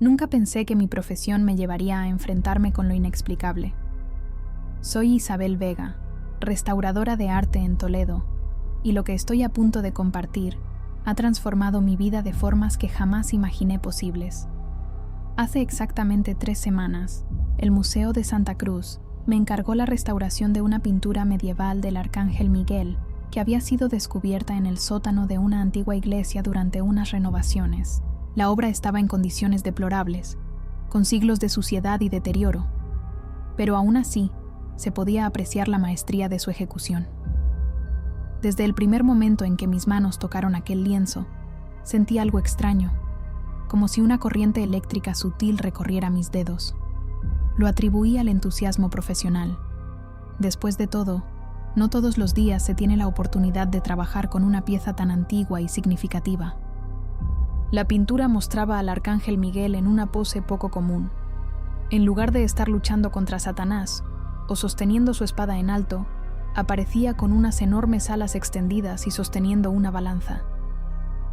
Nunca pensé que mi profesión me llevaría a enfrentarme con lo inexplicable. Soy Isabel Vega, restauradora de arte en Toledo, y lo que estoy a punto de compartir ha transformado mi vida de formas que jamás imaginé posibles. Hace exactamente 3 semanas, el Museo de Santa Cruz me encargó la restauración de una pintura medieval del Arcángel Miguel que había sido descubierta en el sótano de una antigua iglesia durante unas renovaciones. La obra estaba en condiciones deplorables, con siglos de suciedad y deterioro, pero aún así se podía apreciar la maestría de su ejecución. Desde el primer momento en que mis manos tocaron aquel lienzo, sentí algo extraño, como si una corriente eléctrica sutil recorriera mis dedos. Lo atribuí al entusiasmo profesional. Después de todo, no todos los días se tiene la oportunidad de trabajar con una pieza tan antigua y significativa. La pintura mostraba al Arcángel Miguel en una pose poco común. En lugar de estar luchando contra Satanás o sosteniendo su espada en alto, aparecía con unas enormes alas extendidas y sosteniendo una balanza.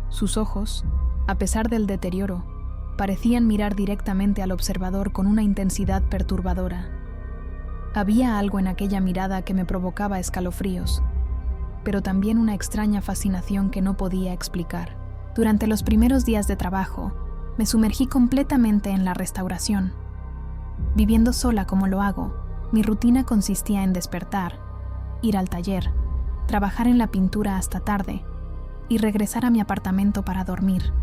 Sus ojos, a pesar del deterioro, parecían mirar directamente al observador con una intensidad perturbadora. Había algo en aquella mirada que me provocaba escalofríos, pero también una extraña fascinación que no podía explicar. Durante los primeros días de trabajo, me sumergí completamente en la restauración. Viviendo sola como lo hago, mi rutina consistía en despertar, ir al taller, trabajar en la pintura hasta tarde y regresar a mi apartamento para dormir.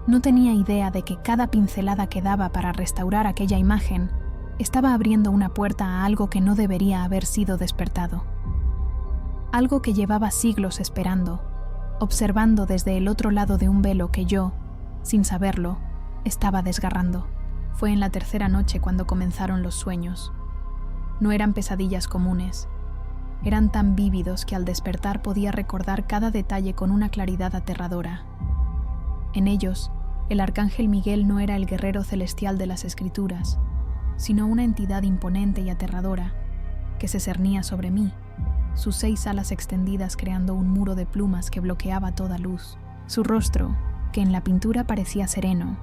No tenía idea de que cada pincelada que daba para restaurar aquella imagen estaba abriendo una puerta a algo que no debería haber sido despertado. Algo que llevaba siglos esperando, observando desde el otro lado de un velo que yo, sin saberlo, estaba desgarrando. Fue en la 3ª noche cuando comenzaron los sueños. No eran pesadillas comunes. Eran tan vívidos que al despertar podía recordar cada detalle con una claridad aterradora. En ellos, el Arcángel Miguel no era el guerrero celestial de las Escrituras, sino una entidad imponente y aterradora que se cernía sobre mí, sus 6 alas extendidas creando un muro de plumas que bloqueaba toda luz. Su rostro, que en la pintura parecía sereno,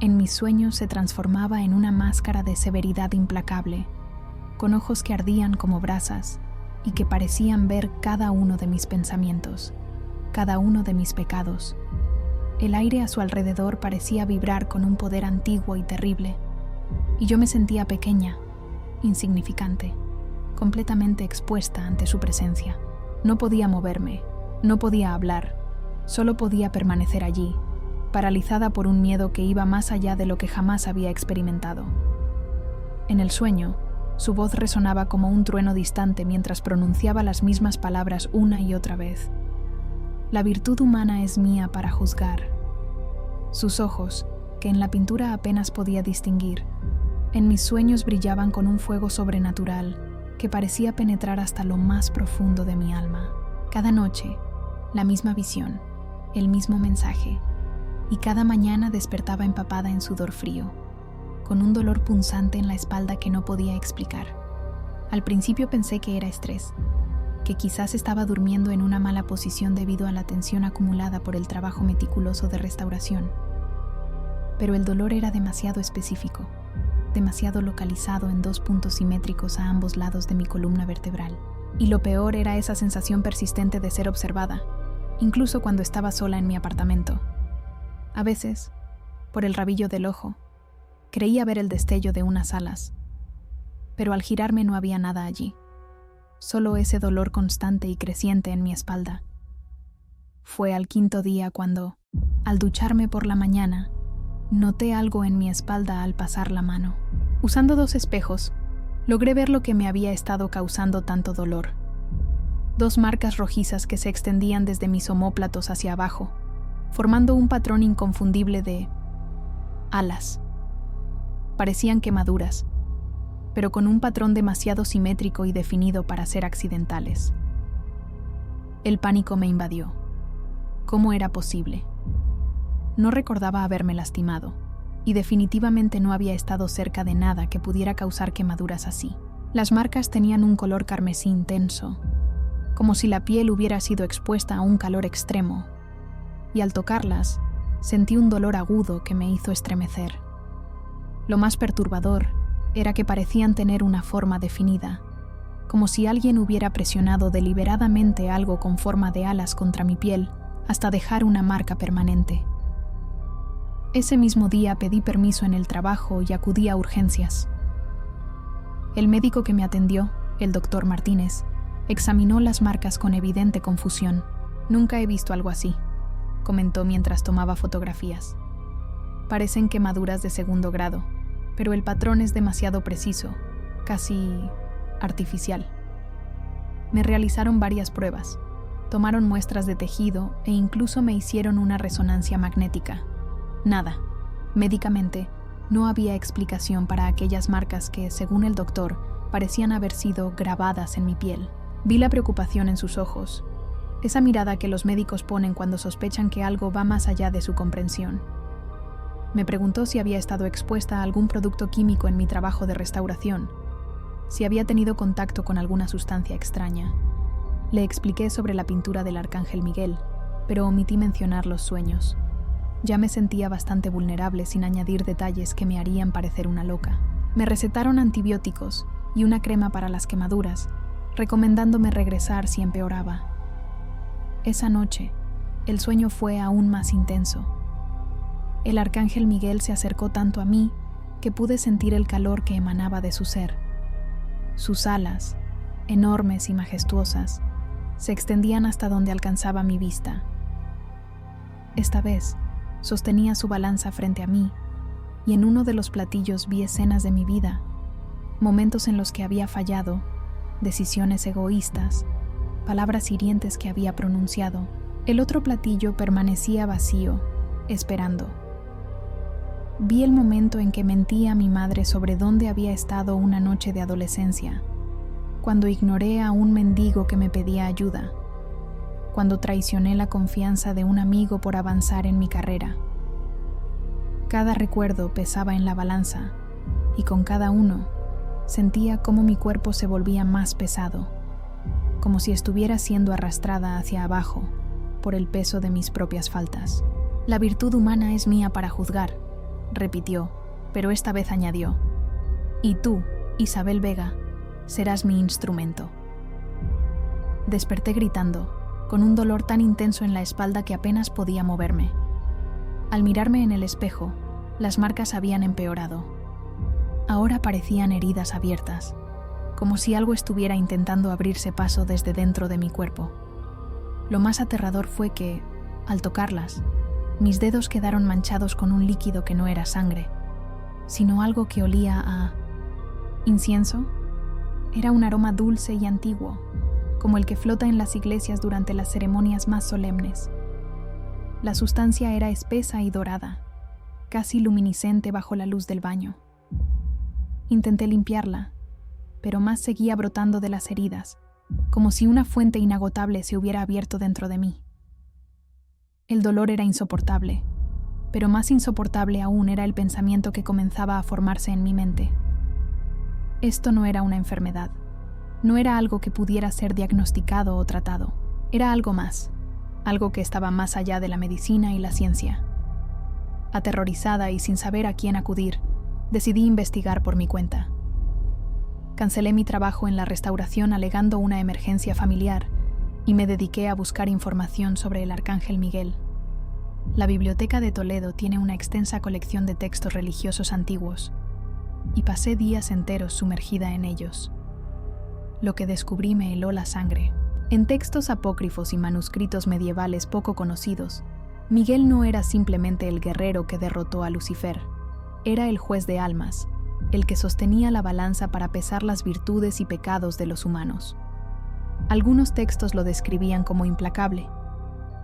en mis sueños se transformaba en una máscara de severidad implacable, con ojos que ardían como brasas y que parecían ver cada uno de mis pensamientos, cada uno de mis pecados. El aire a su alrededor parecía vibrar con un poder antiguo y terrible, y yo me sentía pequeña, insignificante, completamente expuesta ante su presencia. No podía moverme, no podía hablar, solo podía permanecer allí, paralizada por un miedo que iba más allá de lo que jamás había experimentado. En el sueño, su voz resonaba como un trueno distante mientras pronunciaba las mismas palabras una y otra vez. La virtud humana es mía para juzgar. Sus ojos, que en la pintura apenas podía distinguir, en mis sueños brillaban con un fuego sobrenatural que parecía penetrar hasta lo más profundo de mi alma. Cada noche, la misma visión, el mismo mensaje, y cada mañana despertaba empapada en sudor frío, con un dolor punzante en la espalda que no podía explicar. Al principio pensé que era estrés, que quizás estaba durmiendo en una mala posición debido a la tensión acumulada por el trabajo meticuloso de restauración. Pero el dolor era demasiado específico, demasiado localizado en 2 puntos simétricos a ambos lados de mi columna vertebral. Y lo peor era esa sensación persistente de ser observada, incluso cuando estaba sola en mi apartamento. A veces, por el rabillo del ojo, creía ver el destello de unas alas, pero al girarme no había nada allí, solo ese dolor constante y creciente en mi espalda. Fue al 5.º día cuando, al ducharme por la mañana, noté algo en mi espalda al pasar la mano. Usando 2 espejos, logré ver lo que me había estado causando tanto dolor. 2 marcas rojizas que se extendían desde mis omóplatos hacia abajo, formando un patrón inconfundible de alas. Parecían quemaduras, pero con un patrón demasiado simétrico y definido para ser accidentales. El pánico me invadió. ¿Cómo era posible? No recordaba haberme lastimado, y definitivamente no había estado cerca de nada que pudiera causar quemaduras así. Las marcas tenían un color carmesí intenso, como si la piel hubiera sido expuesta a un calor extremo, y al tocarlas, sentí un dolor agudo que me hizo estremecer. Lo más perturbador era que parecían tener una forma definida, como si alguien hubiera presionado deliberadamente algo con forma de alas contra mi piel hasta dejar una marca permanente. Ese mismo día pedí permiso en el trabajo y acudí a urgencias. El médico que me atendió, el doctor Martínez, examinó las marcas con evidente confusión. «Nunca he visto algo así», comentó mientras tomaba fotografías. «Parecen quemaduras de segundo grado, pero el patrón es demasiado preciso, casi artificial». Me realizaron varias pruebas, tomaron muestras de tejido e incluso me hicieron una resonancia magnética. Nada. Médicamente, no había explicación para aquellas marcas que, según el doctor, parecían haber sido grabadas en mi piel. Vi la preocupación en sus ojos, esa mirada que los médicos ponen cuando sospechan que algo va más allá de su comprensión. Me preguntó si había estado expuesta a algún producto químico en mi trabajo de restauración, si había tenido contacto con alguna sustancia extraña. Le expliqué sobre la pintura del Arcángel Miguel, pero omití mencionar los sueños. Ya me sentía bastante vulnerable sin añadir detalles que me harían parecer una loca. Me recetaron antibióticos y una crema para las quemaduras, recomendándome regresar si empeoraba. Esa noche, el sueño fue aún más intenso. El Arcángel Miguel se acercó tanto a mí que pude sentir el calor que emanaba de su ser. Sus alas, enormes y majestuosas, se extendían hasta donde alcanzaba mi vista. Esta vez, sostenía su balanza frente a mí, y en uno de los platillos vi escenas de mi vida, momentos en los que había fallado, decisiones egoístas, palabras hirientes que había pronunciado. El otro platillo permanecía vacío, esperando. Vi el momento en que mentí a mi madre sobre dónde había estado una noche de adolescencia, cuando ignoré a un mendigo que me pedía ayuda, cuando traicioné la confianza de un amigo por avanzar en mi carrera. Cada recuerdo pesaba en la balanza, y con cada uno sentía cómo mi cuerpo se volvía más pesado, como si estuviera siendo arrastrada hacia abajo por el peso de mis propias faltas. «La virtud humana es mía para juzgar», repitió, pero esta vez añadió, «y tú, Isabel Vega, serás mi instrumento». Desperté gritando, con un dolor tan intenso en la espalda que apenas podía moverme. Al mirarme en el espejo, las marcas habían empeorado. Ahora parecían heridas abiertas, como si algo estuviera intentando abrirse paso desde dentro de mi cuerpo. Lo más aterrador fue que, al tocarlas, mis dedos quedaron manchados con un líquido que no era sangre, sino algo que olía a incienso. Era un aroma dulce y antiguo, como el que flota en las iglesias durante las ceremonias más solemnes. La sustancia era espesa y dorada, casi luminiscente bajo la luz del baño. Intenté limpiarla, pero más seguía brotando de las heridas, como si una fuente inagotable se hubiera abierto dentro de mí. El dolor era insoportable, pero más insoportable aún era el pensamiento que comenzaba a formarse en mi mente. Esto no era una enfermedad. No era algo que pudiera ser diagnosticado o tratado. Era algo más, algo que estaba más allá de la medicina y la ciencia. Aterrorizada y sin saber a quién acudir, decidí investigar por mi cuenta. Cancelé mi trabajo en la restauración alegando una emergencia familiar y me dediqué a buscar información sobre el Arcángel Miguel. La Biblioteca de Toledo tiene una extensa colección de textos religiosos antiguos y pasé días enteros sumergida en ellos. Lo que descubrí me heló la sangre. En textos apócrifos y manuscritos medievales poco conocidos, Miguel no era simplemente el guerrero que derrotó a Lucifer, era el juez de almas, el que sostenía la balanza para pesar las virtudes y pecados de los humanos. Algunos textos lo describían como implacable,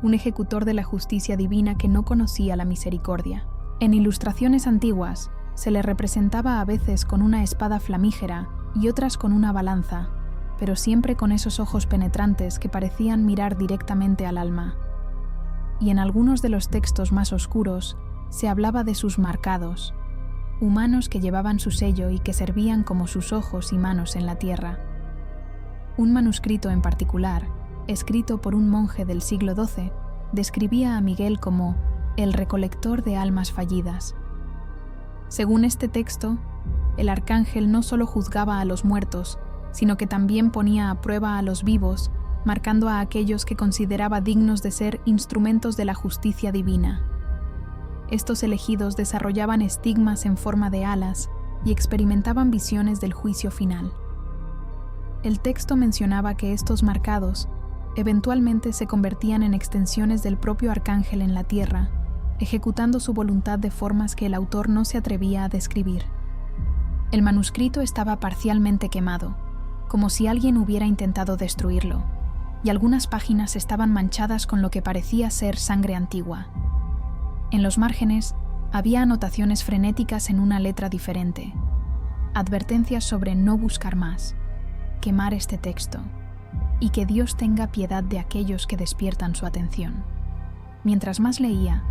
un ejecutor de la justicia divina que no conocía la misericordia. En ilustraciones antiguas, se le representaba a veces con una espada flamígera y otras con una balanza, pero siempre con esos ojos penetrantes que parecían mirar directamente al alma. Y en algunos de los textos más oscuros se hablaba de sus marcados, humanos que llevaban su sello y que servían como sus ojos y manos en la tierra. Un manuscrito en particular, escrito por un monje del siglo XII, describía a Miguel como el recolector de almas fallidas. Según este texto, el arcángel no solo juzgaba a los muertos, sino que también ponía a prueba a los vivos, marcando a aquellos que consideraba dignos de ser instrumentos de la justicia divina. Estos elegidos desarrollaban estigmas en forma de alas y experimentaban visiones del juicio final. El texto mencionaba que estos marcados eventualmente se convertían en extensiones del propio arcángel en la tierra, ejecutando su voluntad de formas que el autor no se atrevía a describir. El manuscrito estaba parcialmente quemado, como si alguien hubiera intentado destruirlo, y algunas páginas estaban manchadas con lo que parecía ser sangre antigua. En los márgenes había anotaciones frenéticas en una letra diferente, advertencias sobre no buscar más, quemar este texto, y que Dios tenga piedad de aquellos que despiertan su atención. Mientras más leía,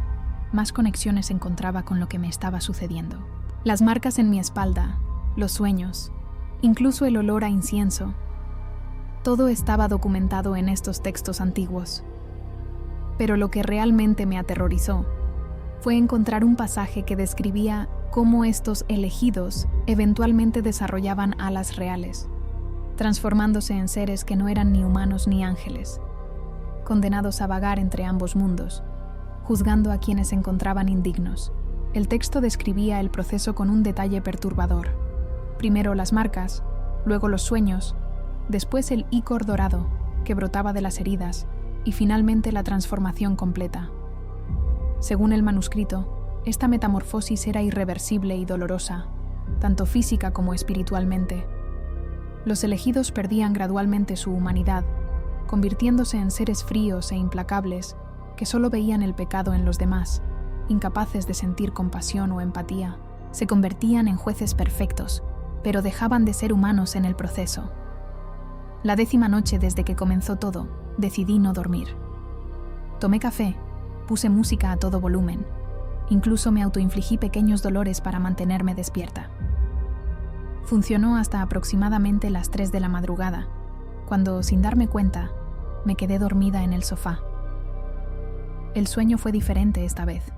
más conexiones encontraba con lo que me estaba sucediendo. Las marcas en mi espalda, los sueños, incluso el olor a incienso, todo estaba documentado en estos textos antiguos. Pero lo que realmente me aterrorizó fue encontrar un pasaje que describía cómo estos elegidos eventualmente desarrollaban alas reales, transformándose en seres que no eran ni humanos ni ángeles, condenados a vagar entre ambos mundos, juzgando a quienes se encontraban indignos. El texto describía el proceso con un detalle perturbador. Primero las marcas, luego los sueños, después el ícor dorado que brotaba de las heridas y finalmente la transformación completa. Según el manuscrito, esta metamorfosis era irreversible y dolorosa, tanto física como espiritualmente. Los elegidos perdían gradualmente su humanidad, convirtiéndose en seres fríos e implacables que solo veían el pecado en los demás, incapaces de sentir compasión o empatía. Se convertían en jueces perfectos, pero dejaban de ser humanos en el proceso. La 10ª noche desde que comenzó todo, decidí no dormir. Tomé café, puse música a todo volumen, incluso me autoinfligí pequeños dolores para mantenerme despierta. Funcionó hasta aproximadamente las 3 de la madrugada, cuando, sin darme cuenta, me quedé dormida en el sofá. El sueño fue diferente esta vez.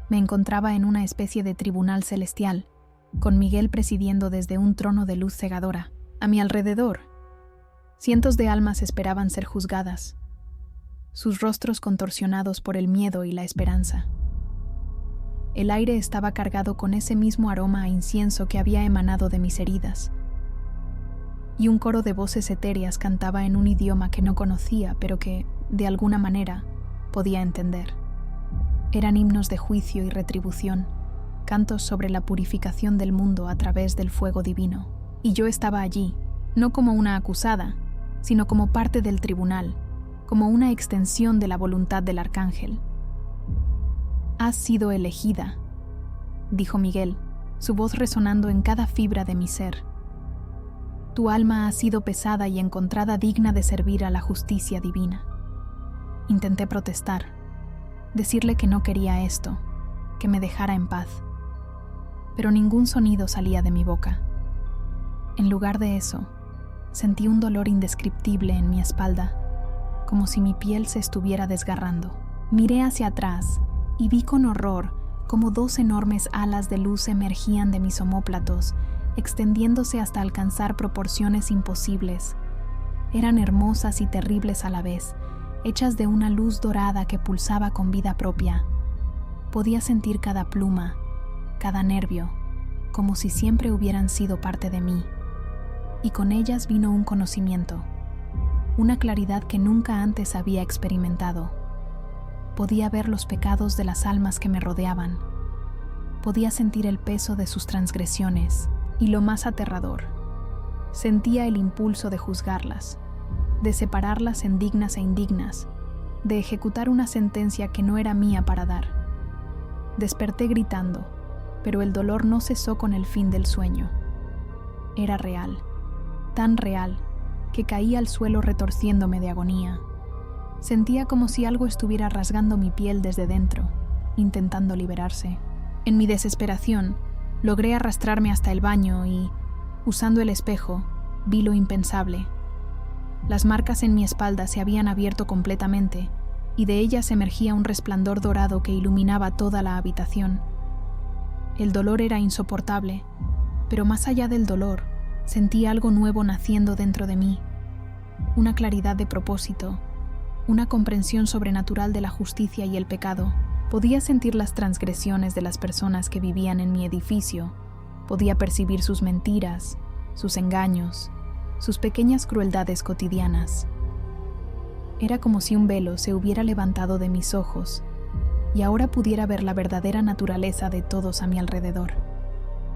Me encontraba en una especie de tribunal celestial, con Miguel presidiendo desde un trono de luz cegadora. A mi alrededor, cientos de almas esperaban ser juzgadas, sus rostros contorsionados por el miedo y la esperanza. El aire estaba cargado con ese mismo aroma a incienso que había emanado de mis heridas, y un coro de voces etéreas cantaba en un idioma que no conocía, pero que, de alguna manera, podía entender. Eran himnos de juicio y retribución, cantos sobre la purificación del mundo a través del fuego divino. Y yo estaba allí, no como una acusada, sino como parte del tribunal, como una extensión de la voluntad del arcángel. «Has sido elegida», dijo Miguel, su voz resonando en cada fibra de mi ser. «Tu alma ha sido pesada y encontrada digna de servir a la justicia divina». Intenté protestar, decirle que no quería esto, que me dejara en paz. Pero ningún sonido salía de mi boca. En lugar de eso, sentí un dolor indescriptible en mi espalda, como si mi piel se estuviera desgarrando. Miré hacia atrás y vi con horror cómo 2 enormes alas de luz emergían de mis omóplatos, extendiéndose hasta alcanzar proporciones imposibles. Eran hermosas y terribles a la vez, hechas de una luz dorada que pulsaba con vida propia. Podía sentir cada pluma, cada nervio, como si siempre hubieran sido parte de mí. Y con ellas vino un conocimiento, una claridad que nunca antes había experimentado. Podía ver los pecados de las almas que me rodeaban. Podía sentir el peso de sus transgresiones y, lo más aterrador, sentía el impulso de juzgarlas, de separarlas en dignas e indignas, de ejecutar una sentencia que no era mía para dar. Desperté gritando, pero el dolor no cesó con el fin del sueño. Era real, tan real, que caí al suelo retorciéndome de agonía. Sentía como si algo estuviera rasgando mi piel desde dentro, intentando liberarse. En mi desesperación, logré arrastrarme hasta el baño y, usando el espejo, vi lo impensable. Las marcas en mi espalda se habían abierto completamente y de ellas emergía un resplandor dorado que iluminaba toda la habitación. El dolor era insoportable, pero más allá del dolor, sentí algo nuevo naciendo dentro de mí, una claridad de propósito, una comprensión sobrenatural de la justicia y el pecado. Podía sentir las transgresiones de las personas que vivían en mi edificio, podía percibir sus mentiras, sus engaños, sus pequeñas crueldades cotidianas. Era como si un velo se hubiera levantado de mis ojos y ahora pudiera ver la verdadera naturaleza de todos a mi alrededor.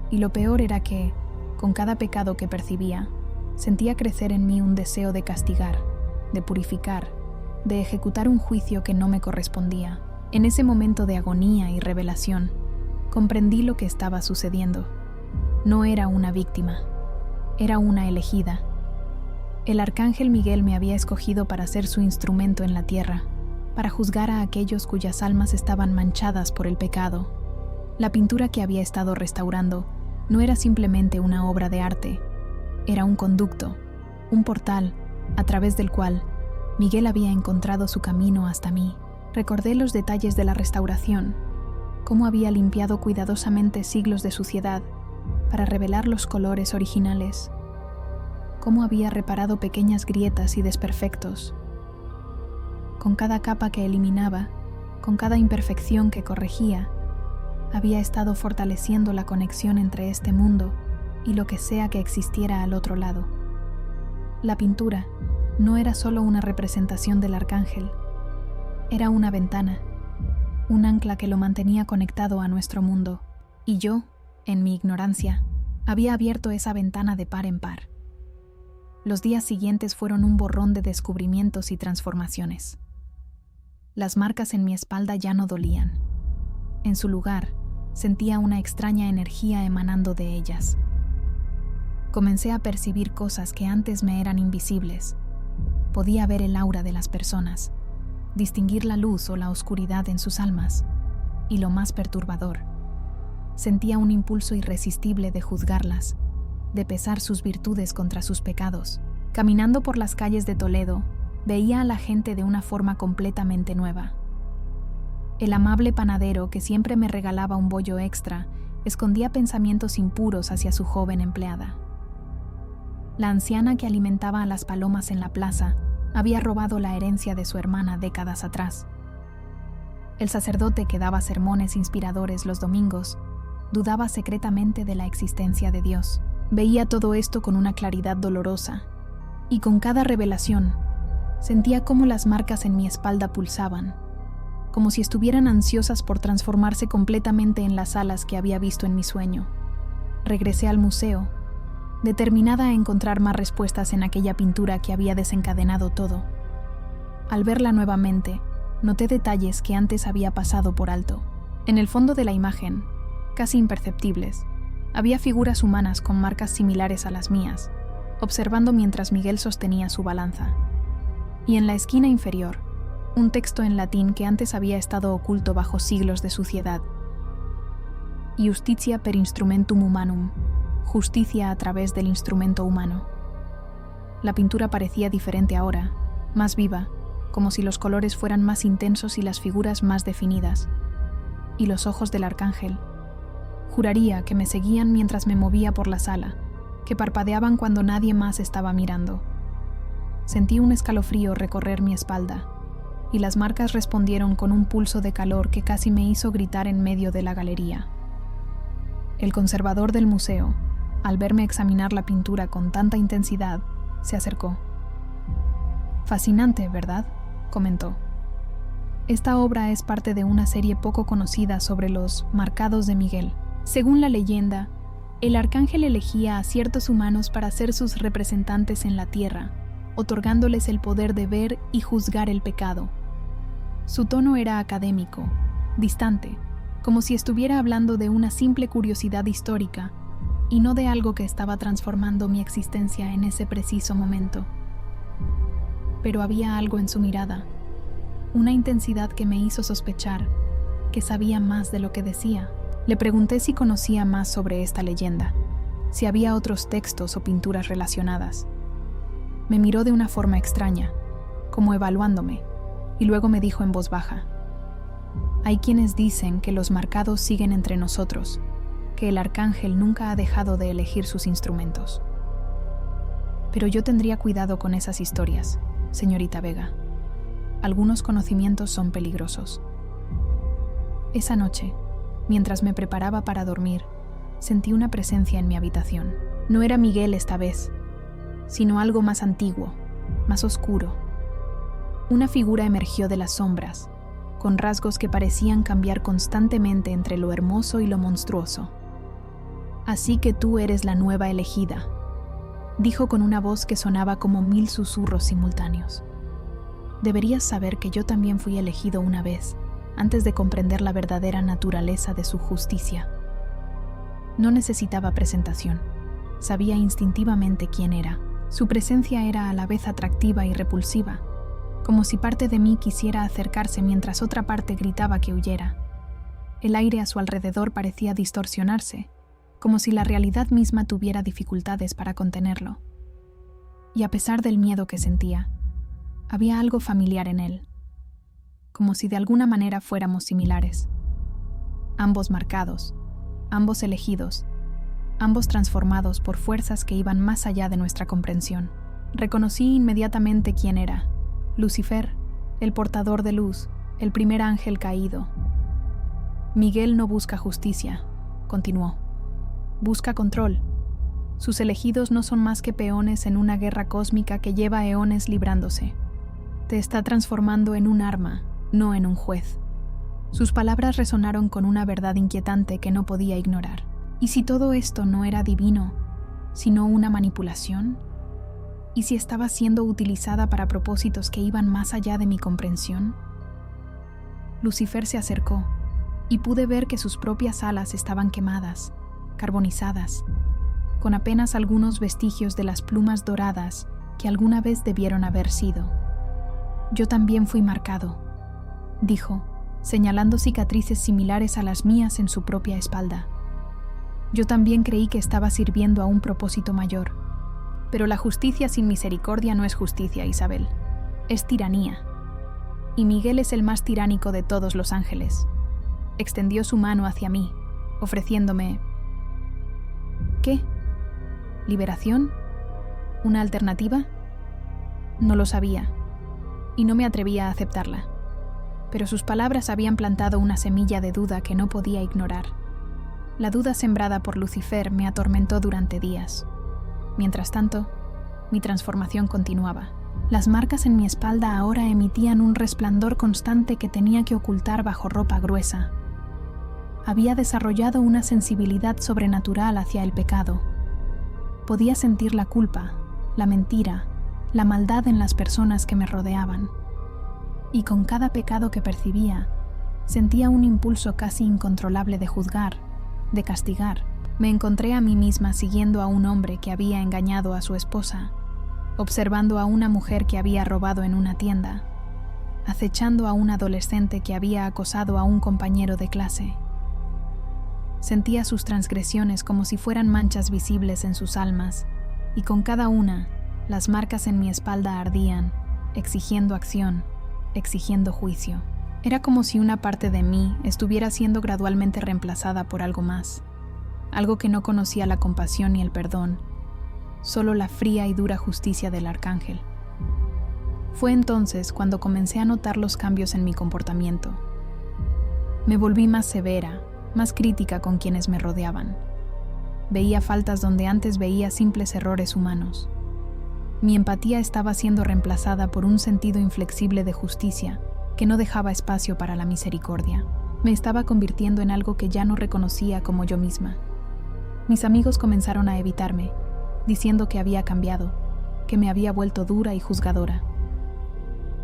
Y lo peor era que, con cada pecado que percibía, sentía crecer en mí un deseo de castigar, de purificar, de ejecutar un juicio que no me correspondía. En ese momento de agonía y revelación, comprendí lo que estaba sucediendo. No era una víctima, era una elegida. El arcángel Miguel me había escogido para ser su instrumento en la tierra, para juzgar a aquellos cuyas almas estaban manchadas por el pecado. La pintura que había estado restaurando no era simplemente una obra de arte, era un conducto, un portal a través del cual Miguel había encontrado su camino hasta mí. Recordé los detalles de la restauración, cómo había limpiado cuidadosamente siglos de suciedad para revelar los colores originales, cómo había reparado pequeñas grietas y desperfectos. Con cada capa que eliminaba, con cada imperfección que corregía, había estado fortaleciendo la conexión entre este mundo y lo que sea que existiera al otro lado. La pintura no era solo una representación del arcángel, era una ventana, un ancla que lo mantenía conectado a nuestro mundo, y yo, en mi ignorancia, había abierto esa ventana de par en par. Los días siguientes fueron un borrón de descubrimientos y transformaciones. Las marcas en mi espalda ya no dolían. En su lugar, sentía una extraña energía emanando de ellas. Comencé a percibir cosas que antes me eran invisibles. Podía ver el aura de las personas, distinguir la luz o la oscuridad en sus almas, y lo más perturbador, sentía un impulso irresistible de juzgarlas, de pesar sus virtudes contra sus pecados. Caminando por las calles de Toledo, veía a la gente de una forma completamente nueva. El amable panadero que siempre me regalaba un bollo extra escondía pensamientos impuros hacia su joven empleada. La anciana que alimentaba a las palomas en la plaza había robado la herencia de su hermana décadas atrás. El sacerdote que daba sermones inspiradores los domingos dudaba secretamente de la existencia de Dios. Veía todo esto con una claridad dolorosa, y con cada revelación sentía cómo las marcas en mi espalda pulsaban, como si estuvieran ansiosas por transformarse completamente en las alas que había visto en mi sueño. Regresé al museo, determinada a encontrar más respuestas en aquella pintura que había desencadenado todo. Al verla nuevamente, noté detalles que antes había pasado por alto. En el fondo de la imagen, casi imperceptibles, había figuras humanas con marcas similares a las mías, observando mientras Miguel sostenía su balanza. Y en la esquina inferior, un texto en latín que antes había estado oculto bajo siglos de suciedad. Iustitia per instrumentum humanum, justicia a través del instrumento humano. La pintura parecía diferente ahora, más viva, como si los colores fueran más intensos y las figuras más definidas. Y los ojos del arcángel, juraría que me seguían mientras me movía por la sala, que parpadeaban cuando nadie más estaba mirando. Sentí un escalofrío recorrer mi espalda, y las marcas respondieron con un pulso de calor que casi me hizo gritar en medio de la galería. El conservador del museo, al verme examinar la pintura con tanta intensidad, se acercó. «Fascinante, ¿verdad?», comentó. «Esta obra es parte de una serie poco conocida sobre los marcados de Miguel. Según la leyenda, el arcángel elegía a ciertos humanos para ser sus representantes en la tierra, otorgándoles el poder de ver y juzgar el pecado. Su tono era académico, distante, como si estuviera hablando de una simple curiosidad histórica y no de algo que estaba transformando mi existencia en ese preciso momento. Pero había algo en su mirada, una intensidad que me hizo sospechar que sabía más de lo que decía. Le pregunté si conocía más sobre esta leyenda, si había otros textos o pinturas relacionadas. Me miró de una forma extraña, como evaluándome, y luego me dijo en voz baja: hay quienes dicen que los marcados siguen entre nosotros, que el arcángel nunca ha dejado de elegir sus instrumentos. Pero yo tendría cuidado con esas historias, señorita Vega. Algunos conocimientos son peligrosos. Esa noche, mientras me preparaba para dormir, sentí una presencia en mi habitación. No era Miguel esta vez, sino algo más antiguo, más oscuro. Una figura emergió de las sombras, con rasgos que parecían cambiar constantemente entre lo hermoso y lo monstruoso. Así que tú eres la nueva elegida, dijo con una voz que sonaba como 1000 susurros simultáneos. Deberías saber que yo también fui elegido una vez, antes de comprender la verdadera naturaleza de su justicia. No necesitaba presentación. Sabía instintivamente quién era. Su presencia era a la vez atractiva y repulsiva, como si parte de mí quisiera acercarse mientras otra parte gritaba que huyera. El aire a su alrededor parecía distorsionarse, como si la realidad misma tuviera dificultades para contenerlo. Y a pesar del miedo que sentía, había algo familiar en él, como si de alguna manera fuéramos similares. Ambos marcados, ambos elegidos, ambos transformados por fuerzas que iban más allá de nuestra comprensión. Reconocí inmediatamente quién era: Lucifer, el portador de luz, el primer ángel caído. Miguel no busca justicia, continuó. Busca control. Sus elegidos no son más que peones en una guerra cósmica que lleva eones librándose. Te está transformando en un arma, no en un juez. Sus palabras resonaron con una verdad inquietante que no podía ignorar. ¿Y si todo esto no era divino, sino una manipulación? ¿Y si estaba siendo utilizada para propósitos que iban más allá de mi comprensión? Lucifer se acercó, y pude ver que sus propias alas estaban quemadas, carbonizadas, con apenas algunos vestigios de las plumas doradas que alguna vez debieron haber sido. Yo también fui marcado, dijo, señalando cicatrices similares a las mías en su propia espalda. Yo también creí que estaba sirviendo a un propósito mayor. Pero la justicia sin misericordia no es justicia, Isabel. Es tiranía. Y Miguel es el más tiránico de todos los ángeles. Extendió su mano hacia mí, ofreciéndome... ¿Qué? ¿Liberación? ¿Una alternativa? No lo sabía, y no me atrevía a aceptarla. Pero sus palabras habían plantado una semilla de duda que no podía ignorar. La duda sembrada por Lucifer me atormentó durante días. Mientras tanto, mi transformación continuaba. Las marcas en mi espalda ahora emitían un resplandor constante que tenía que ocultar bajo ropa gruesa. Había desarrollado una sensibilidad sobrenatural hacia el pecado. Podía sentir la culpa, la mentira, la maldad en las personas que me rodeaban. Y con cada pecado que percibía, sentía un impulso casi incontrolable de juzgar, de castigar. Me encontré a mí misma siguiendo a un hombre que había engañado a su esposa, observando a una mujer que había robado en una tienda, acechando a un adolescente que había acosado a un compañero de clase. Sentía sus transgresiones como si fueran manchas visibles en sus almas, y con cada una, las marcas en mi espalda ardían, exigiendo acción, exigiendo juicio. Era como si una parte de mí estuviera siendo gradualmente reemplazada por algo más, algo que no conocía la compasión ni el perdón, solo la fría y dura justicia del arcángel. Fue entonces cuando comencé a notar los cambios en mi comportamiento. Me volví más severa, más crítica con quienes me rodeaban. Veía faltas donde antes veía simples errores humanos. Mi empatía estaba siendo reemplazada por un sentido inflexible de justicia que no dejaba espacio para la misericordia. Me estaba convirtiendo en algo que ya no reconocía como yo misma. Mis amigos comenzaron a evitarme, diciendo que había cambiado, que me había vuelto dura y juzgadora.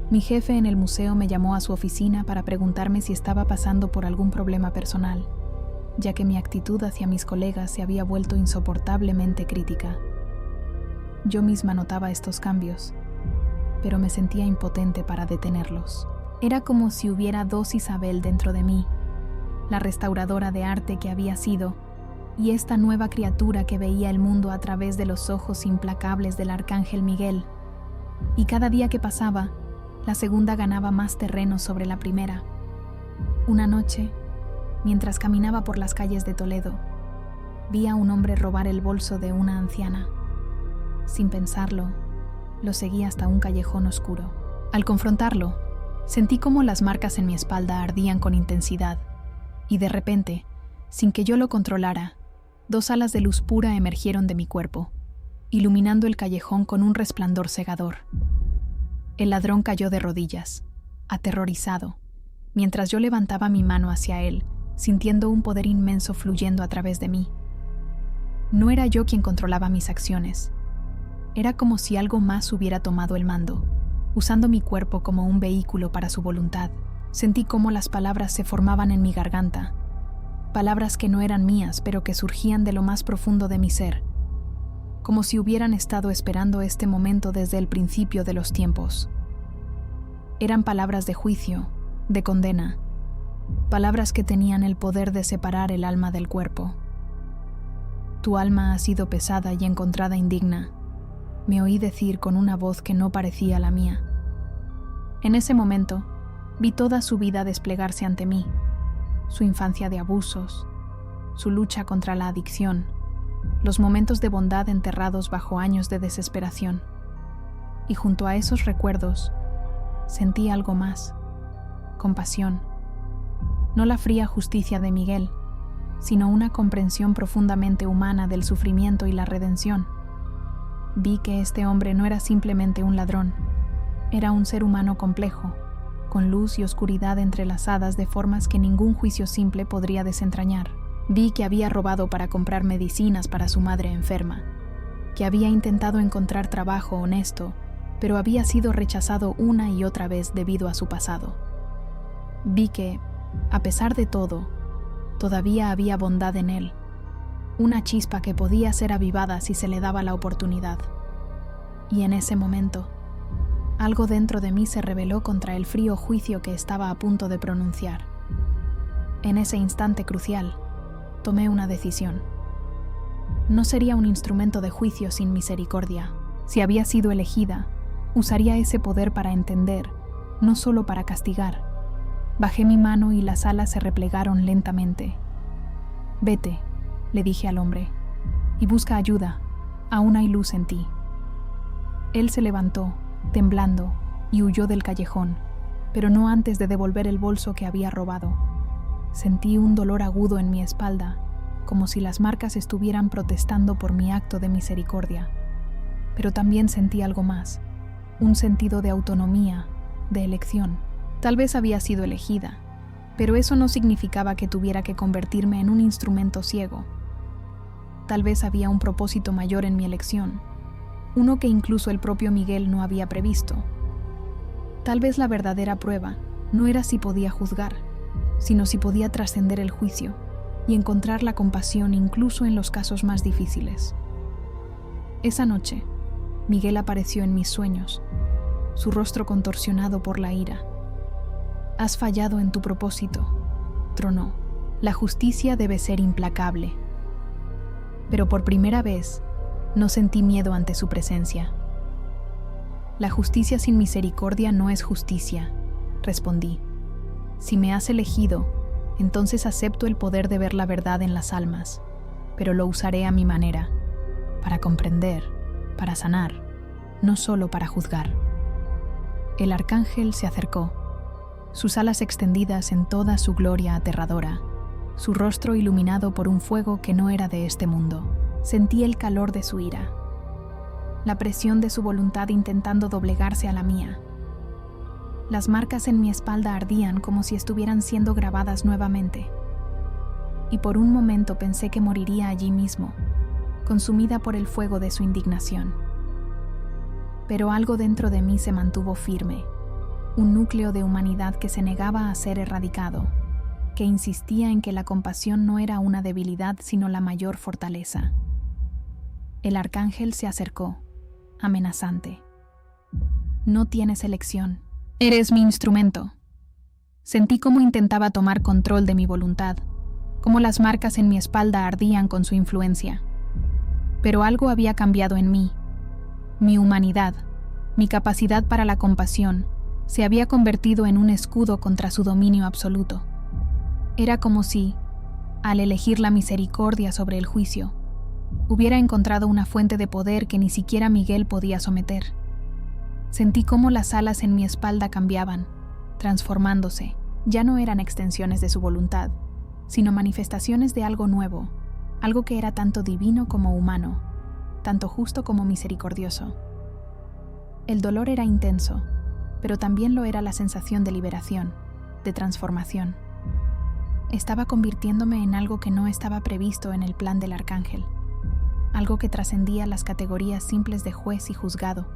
Mi jefe en el museo me llamó a su oficina para preguntarme si estaba pasando por algún problema personal, ya que mi actitud hacia mis colegas se había vuelto insoportablemente crítica. Yo misma notaba estos cambios, pero me sentía impotente para detenerlos. Era como si hubiera dos Isabel dentro de mí, la restauradora de arte que había sido, y esta nueva criatura que veía el mundo a través de los ojos implacables del arcángel Miguel. Y cada día que pasaba, La segunda ganaba más terreno sobre la primera. Una noche, mientras caminaba por las calles de Toledo, vi a un hombre robar el bolso de una anciana. Sin pensarlo, lo seguí hasta un callejón oscuro. Al confrontarlo, sentí cómo las marcas en mi espalda ardían con intensidad, y de repente, sin que yo lo controlara, 2 alas de luz pura emergieron de mi cuerpo, iluminando el callejón con un resplandor cegador. El ladrón cayó de rodillas, aterrorizado, mientras yo levantaba mi mano hacia él, sintiendo un poder inmenso fluyendo a través de mí. No era yo quien controlaba mis acciones. Era como si algo más hubiera tomado el mando, usando mi cuerpo como un vehículo para su voluntad. Sentí cómo las palabras se formaban en mi garganta, palabras que no eran mías, pero que surgían de lo más profundo de mi ser, como si hubieran estado esperando este momento desde el principio de los tiempos. Eran palabras de juicio, de condena, palabras que tenían el poder de separar el alma del cuerpo. Tu alma ha sido pesada y encontrada indigna, me oí decir con una voz que no parecía la mía. En ese momento, vi toda su vida desplegarse ante mí, su infancia de abusos, su lucha contra la adicción, los momentos de bondad enterrados bajo años de desesperación. Y junto a esos recuerdos, sentí algo más, compasión. No la fría justicia de Miguel, sino una comprensión profundamente humana del sufrimiento y la redención. Vi que este hombre no era simplemente un ladrón, era un ser humano complejo, con luz y oscuridad entrelazadas de formas que ningún juicio simple podría desentrañar. Vi que había robado para comprar medicinas para su madre enferma, que había intentado encontrar trabajo honesto, pero había sido rechazado una y otra vez debido a su pasado. Vi que, a pesar de todo, todavía había bondad en él, una chispa que podía ser avivada si se le daba la oportunidad. Y en ese momento, algo dentro de mí se rebeló contra el frío juicio que estaba a punto de pronunciar. En ese instante crucial, tomé una decisión. No sería un instrumento de juicio sin misericordia. Si había sido elegida, usaría ese poder para entender, no solo para castigar. Bajé mi mano y las alas se replegaron lentamente. Vete, le dije al hombre, y busca ayuda, aún hay luz en ti. Él se levantó, temblando, y huyó del callejón, pero no antes de devolver el bolso que había robado. Sentí un dolor agudo en mi espalda, como si las marcas estuvieran protestando por mi acto de misericordia. Pero también sentí algo más, un sentido de autonomía, de elección. Tal vez había sido elegida, pero eso no significaba que tuviera que convertirme en un instrumento ciego. Tal vez había un propósito mayor en mi elección, uno que incluso el propio Miguel no había previsto. Tal vez la verdadera prueba no era si podía juzgar, sino si podía trascender el juicio y encontrar la compasión incluso en los casos más difíciles. Esa noche, Miguel apareció en mis sueños, su rostro contorsionado por la ira. «Has fallado en tu propósito», tronó. «La justicia debe ser implacable». Pero por primera vez, no sentí miedo ante su presencia. «La justicia sin misericordia no es justicia», respondí. «Si me has elegido, entonces acepto el poder de ver la verdad en las almas, pero lo usaré a mi manera, para comprender, para sanar, no solo para juzgar». El arcángel se acercó, sus alas extendidas en toda su gloria aterradora, su rostro iluminado por un fuego que no era de este mundo. Sentí el calor de su ira, la presión de su voluntad intentando doblegarse a la mía. Las marcas en mi espalda ardían como si estuvieran siendo grabadas nuevamente. Y por un momento pensé que moriría allí mismo, consumida por el fuego de su indignación. Pero algo dentro de mí se mantuvo firme, un núcleo de humanidad que se negaba a ser erradicado, que insistía en que la compasión no era una debilidad sino la mayor fortaleza. El arcángel se acercó, amenazante. «No tienes elección. Eres mi instrumento». Sentí cómo intentaba tomar control de mi voluntad, cómo las marcas en mi espalda ardían con su influencia. Pero algo había cambiado en mí. Mi humanidad, mi capacidad para la compasión, se había convertido en un escudo contra su dominio absoluto. Era como si, al elegir la misericordia sobre el juicio, hubiera encontrado una fuente de poder que ni siquiera Miguel podía someter. Sentí cómo las alas en mi espalda cambiaban, transformándose. Ya no eran extensiones de su voluntad, sino manifestaciones de algo nuevo, algo que era tanto divino como humano, tanto justo como misericordioso. El dolor era intenso, pero también lo era la sensación de liberación, de transformación. Estaba convirtiéndome en algo que no estaba previsto en el plan del arcángel, algo que trascendía las categorías simples de juez y juzgado,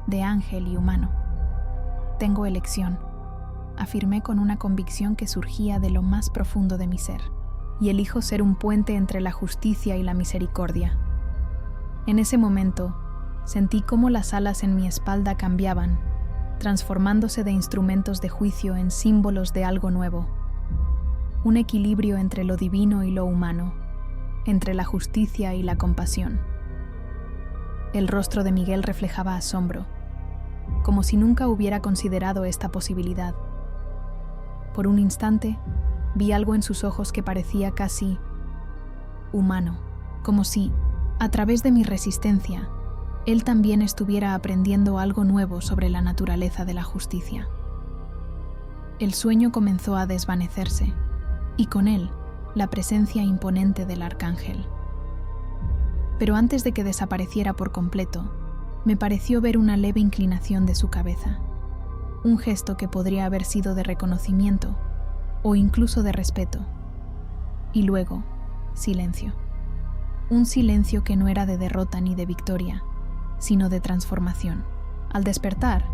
de ángel y humano. Tengo elección, afirmé con una convicción que surgía de lo más profundo de mi ser, y elijo ser un puente entre la justicia y la misericordia. En ese momento, sentí cómo las alas en mi espalda cambiaban, transformándose de instrumentos de juicio en símbolos de algo nuevo. Un equilibrio entre lo divino y lo humano, entre la justicia y la compasión. El rostro de Miguel reflejaba asombro, como si nunca hubiera considerado esta posibilidad. Por un instante, vi algo en sus ojos que parecía casi humano, como si, a través de mi resistencia, él también estuviera aprendiendo algo nuevo sobre la naturaleza de la justicia. El sueño comenzó a desvanecerse, y con él, la presencia imponente del arcángel. Pero antes de que desapareciera por completo, me pareció ver una leve inclinación de su cabeza, un gesto que podría haber sido de reconocimiento o incluso de respeto. Y luego, silencio. Un silencio que no era de derrota ni de victoria, sino de transformación. Al despertar,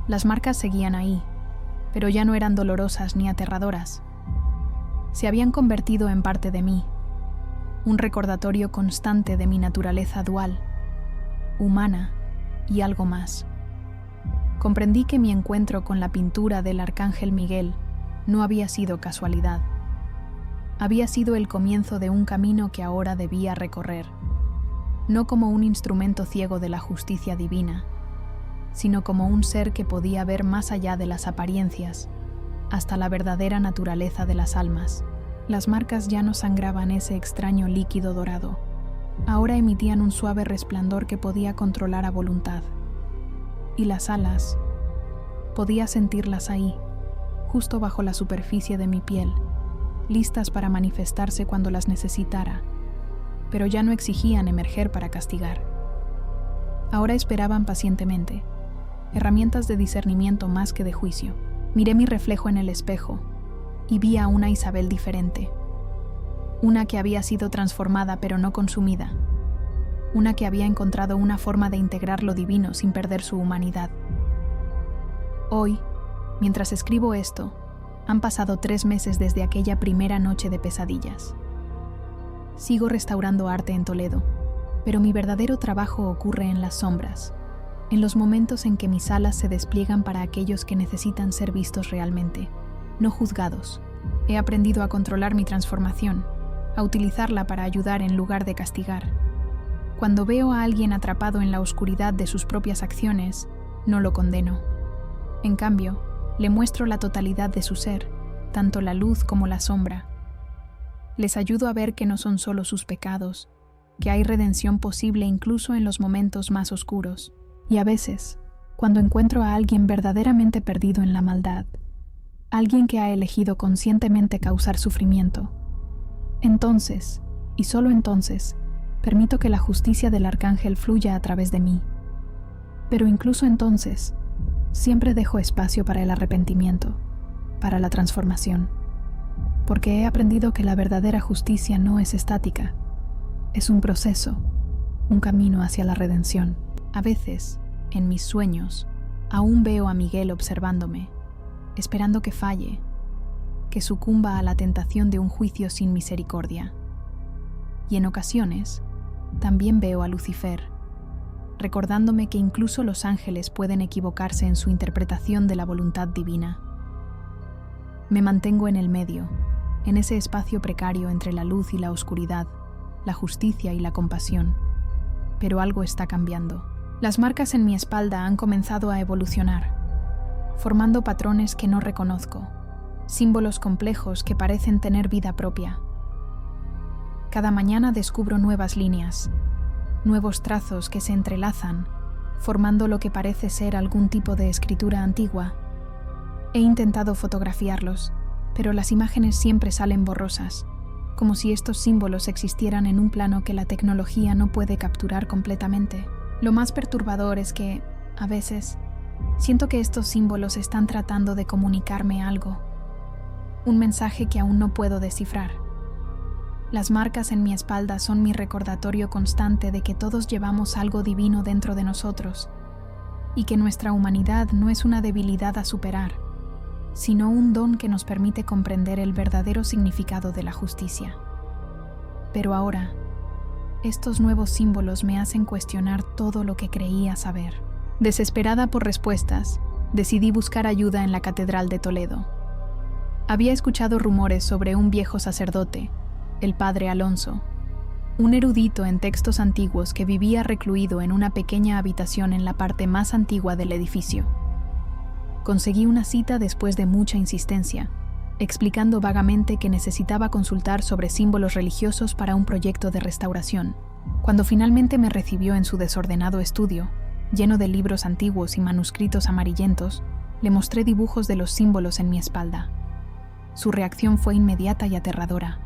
las marcas seguían ahí, pero ya no eran dolorosas ni aterradoras. Se habían convertido en parte de mí, un recordatorio constante de mi naturaleza dual, humana y algo más. Comprendí que mi encuentro con la pintura del arcángel Miguel no había sido casualidad. Había sido el comienzo de un camino que ahora debía recorrer, no como un instrumento ciego de la justicia divina, sino como un ser que podía ver más allá de las apariencias, hasta la verdadera naturaleza de las almas. Las marcas ya no sangraban ese extraño líquido dorado. Ahora emitían un suave resplandor que podía controlar a voluntad. Y las alas, podía sentirlas ahí, justo bajo la superficie de mi piel, listas para manifestarse cuando las necesitara, pero ya no exigían emerger para castigar. Ahora esperaban pacientemente, herramientas de discernimiento más que de juicio. Miré mi reflejo en el espejo y vi a una Isabel diferente, una que había sido transformada pero no consumida, una que había encontrado una forma de integrar lo divino sin perder su humanidad. Hoy, mientras escribo esto, han pasado 3 meses desde aquella primera noche de pesadillas. Sigo restaurando arte en Toledo, pero mi verdadero trabajo ocurre en las sombras, en los momentos en que mis alas se despliegan para aquellos que necesitan ser vistos realmente, no juzgados. He aprendido a controlar mi transformación, a utilizarla para ayudar en lugar de castigar. Cuando veo a alguien atrapado en la oscuridad de sus propias acciones, no lo condeno. En cambio, le muestro la totalidad de su ser, tanto la luz como la sombra. Les ayudo a ver que no son solo sus pecados, que hay redención posible incluso en los momentos más oscuros. Y a veces, cuando encuentro a alguien verdaderamente perdido en la maldad, alguien que ha elegido conscientemente causar sufrimiento, entonces, y solo entonces, permito que la justicia del arcángel fluya a través de mí. Pero incluso entonces, siempre dejo espacio para el arrepentimiento, para la transformación, porque he aprendido que la verdadera justicia no es estática, es un proceso, un camino hacia la redención. A veces, en mis sueños, aún veo a Miguel observándome, esperando que falle, que sucumba a la tentación de un juicio sin misericordia. Y en ocasiones, también veo a Lucifer, recordándome que incluso los ángeles pueden equivocarse en su interpretación de la voluntad divina. Me mantengo en el medio, en ese espacio precario entre la luz y la oscuridad, la justicia y la compasión. Pero algo está cambiando. Las marcas en mi espalda han comenzado a evolucionar. formando patrones que no reconozco, símbolos complejos que parecen tener vida propia. Cada mañana descubro nuevas líneas, nuevos trazos que se entrelazan, formando lo que parece ser algún tipo de escritura antigua. He intentado fotografiarlos, pero las imágenes siempre salen borrosas, como si estos símbolos existieran en un plano que la tecnología no puede capturar completamente. Lo más perturbador es que, a veces, siento que estos símbolos están tratando de comunicarme algo, un mensaje que aún no puedo descifrar. Las marcas en mi espalda son mi recordatorio constante de que todos llevamos algo divino dentro de nosotros y que nuestra humanidad no es una debilidad a superar, sino un don que nos permite comprender el verdadero significado de la justicia. Pero ahora, estos nuevos símbolos me hacen cuestionar todo lo que creía saber. Desesperada por respuestas, decidí buscar ayuda en la Catedral de Toledo. Había escuchado rumores sobre un viejo sacerdote, el padre Alonso, un erudito en textos antiguos que vivía recluido en una pequeña habitación en la parte más antigua del edificio. Conseguí una cita después de mucha insistencia, explicando vagamente que necesitaba consultar sobre símbolos religiosos para un proyecto de restauración. Cuando finalmente me recibió en su desordenado estudio, lleno de libros antiguos y manuscritos amarillentos, le mostré dibujos de los símbolos en mi espalda. Su reacción fue inmediata y aterradora.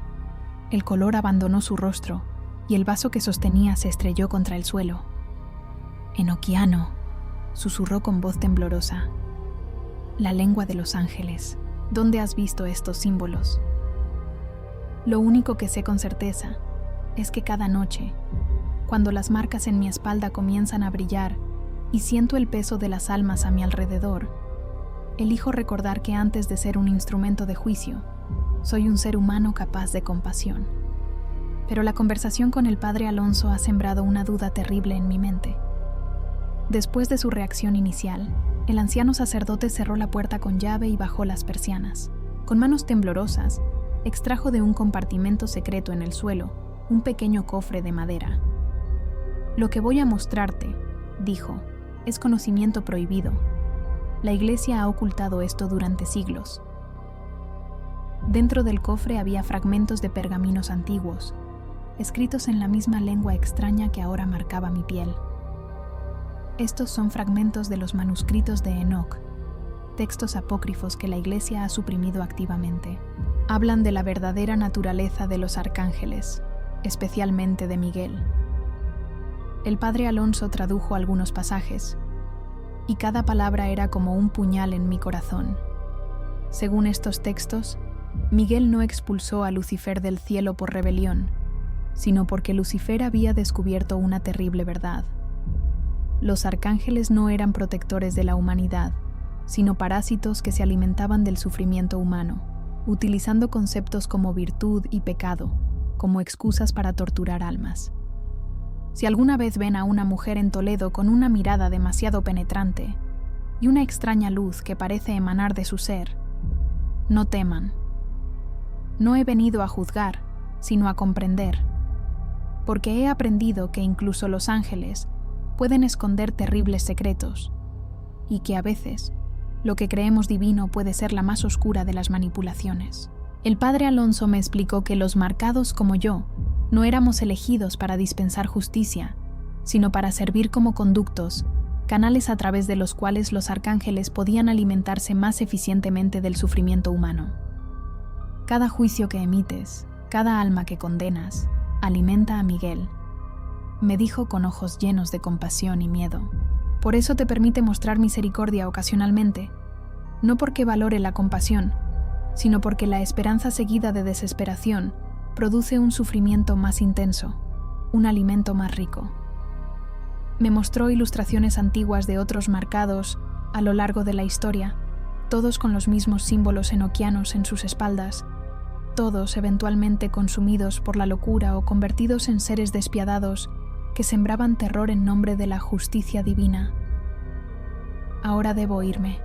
El color abandonó su rostro y el vaso que sostenía se estrelló contra el suelo. «Enoquiano», susurró con voz temblorosa. «La lengua de los ángeles. ¿Dónde has visto estos símbolos?» Lo único que sé con certeza es que cada noche, cuando las marcas en mi espalda comienzan a brillar y siento el peso de las almas a mi alrededor, elijo recordar que antes de ser un instrumento de juicio, soy un ser humano capaz de compasión. Pero la conversación con el padre Alonso ha sembrado una duda terrible en mi mente. Después de su reacción inicial, el anciano sacerdote cerró la puerta con llave y bajó las persianas. Con manos temblorosas, extrajo de un compartimento secreto en el suelo un pequeño cofre de madera. «Lo que voy a mostrarte», dijo, «es conocimiento prohibido. La Iglesia ha ocultado esto durante siglos». Dentro del cofre había fragmentos de pergaminos antiguos, escritos en la misma lengua extraña que ahora marcaba mi piel. Estos son fragmentos de los manuscritos de Enoc, textos apócrifos que la Iglesia ha suprimido activamente. Hablan de la verdadera naturaleza de los arcángeles, especialmente de Miguel. El padre Alonso tradujo algunos pasajes, y cada palabra era como un puñal en mi corazón. Según estos textos, Miguel no expulsó a Lucifer del cielo por rebelión, sino porque Lucifer había descubierto una terrible verdad. Los arcángeles no eran protectores de la humanidad, sino parásitos que se alimentaban del sufrimiento humano, utilizando conceptos como virtud y pecado como excusas para torturar almas. Si alguna vez ven a una mujer en Toledo con una mirada demasiado penetrante y una extraña luz que parece emanar de su ser, no teman. No he venido a juzgar, sino a comprender, porque he aprendido que incluso los ángeles pueden esconder terribles secretos, y que a veces lo que creemos divino puede ser la más oscura de las manipulaciones. El padre Alonso me explicó que los marcados como yo no éramos elegidos para dispensar justicia, sino para servir como conductos, canales a través de los cuales los arcángeles podían alimentarse más eficientemente del sufrimiento humano. Cada juicio que emites, cada alma que condenas, alimenta a Miguel, me dijo con ojos llenos de compasión y miedo. Por eso te permite mostrar misericordia ocasionalmente, no porque valore la compasión, sino porque la esperanza seguida de desesperación produce un sufrimiento más intenso, un alimento más rico. Me mostró ilustraciones antiguas de otros marcados a lo largo de la historia, todos con los mismos símbolos enoquianos en sus espaldas, todos eventualmente consumidos por la locura o convertidos en seres despiadados que sembraban terror en nombre de la justicia divina. Ahora debo irme.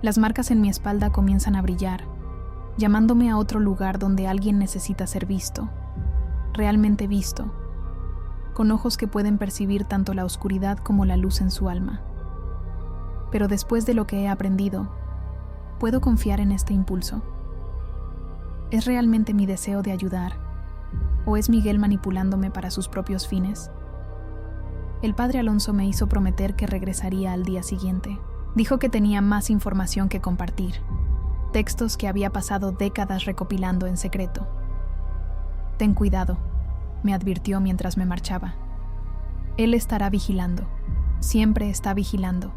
Las marcas en mi espalda comienzan a brillar, llamándome a otro lugar donde alguien necesita ser visto, realmente visto, con ojos que pueden percibir tanto la oscuridad como la luz en su alma. Pero después de lo que he aprendido, ¿puedo confiar en este impulso? ¿Es realmente mi deseo de ayudar? ¿O es Miguel manipulándome para sus propios fines? El padre Alonso me hizo prometer que regresaría al día siguiente. Dijo que tenía más información que compartir, textos que había pasado décadas recopilando en secreto. Ten cuidado, me advirtió mientras me marchaba. Él estará vigilando, siempre está vigilando.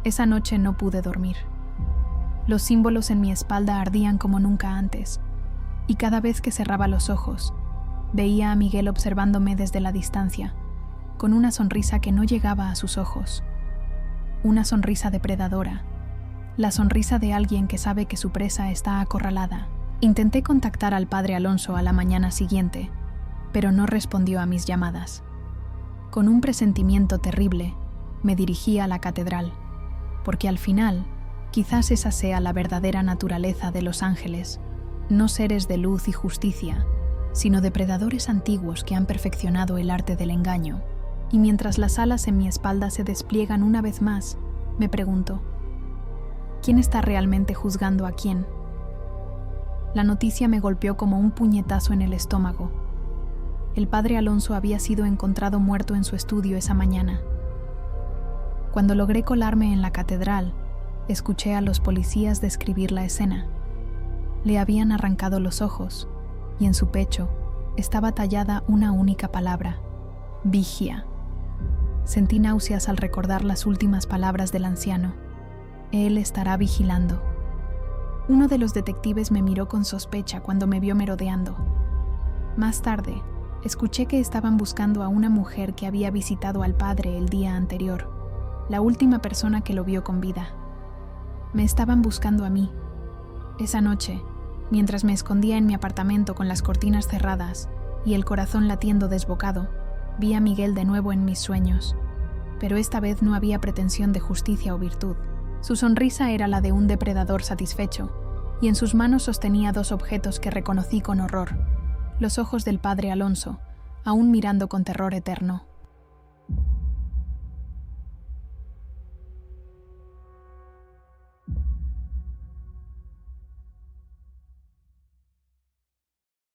Esa noche no pude dormir. Los símbolos en mi espalda ardían como nunca antes, y cada vez que cerraba los ojos, veía a Miguel observándome desde la distancia, con una sonrisa que no llegaba a sus ojos. Una sonrisa depredadora, la sonrisa de alguien que sabe que su presa está acorralada. Intenté contactar al padre Alonso a la mañana siguiente, pero no respondió a mis llamadas. Con un presentimiento terrible, me dirigí a la catedral, porque al final, quizás esa sea la verdadera naturaleza de los ángeles, no seres de luz y justicia, sino depredadores antiguos que han perfeccionado el arte del engaño. Y mientras las alas en mi espalda se despliegan una vez más, me pregunto, ¿quién está realmente juzgando a quién? La noticia me golpeó como un puñetazo en el estómago. El padre Alonso había sido encontrado muerto en su estudio esa mañana. Cuando logré colarme en la catedral, escuché a los policías describir la escena. Le habían arrancado los ojos, y en su pecho estaba tallada una única palabra: vigia. Sentí náuseas al recordar las últimas palabras del anciano. Él estará vigilando. Uno de los detectives me miró con sospecha cuando me vio merodeando. Más tarde, escuché que estaban buscando a una mujer que había visitado al padre el día anterior, la última persona que lo vio con vida. Me estaban buscando a mí. Esa noche, mientras me escondía en mi apartamento con las cortinas cerradas y el corazón latiendo desbocado, vi a Miguel de nuevo en mis sueños, pero esta vez no había pretensión de justicia o virtud. Su sonrisa era la de un depredador satisfecho, y en sus manos sostenía dos objetos que reconocí con horror: los ojos del padre Alonso, aún mirando con terror eterno.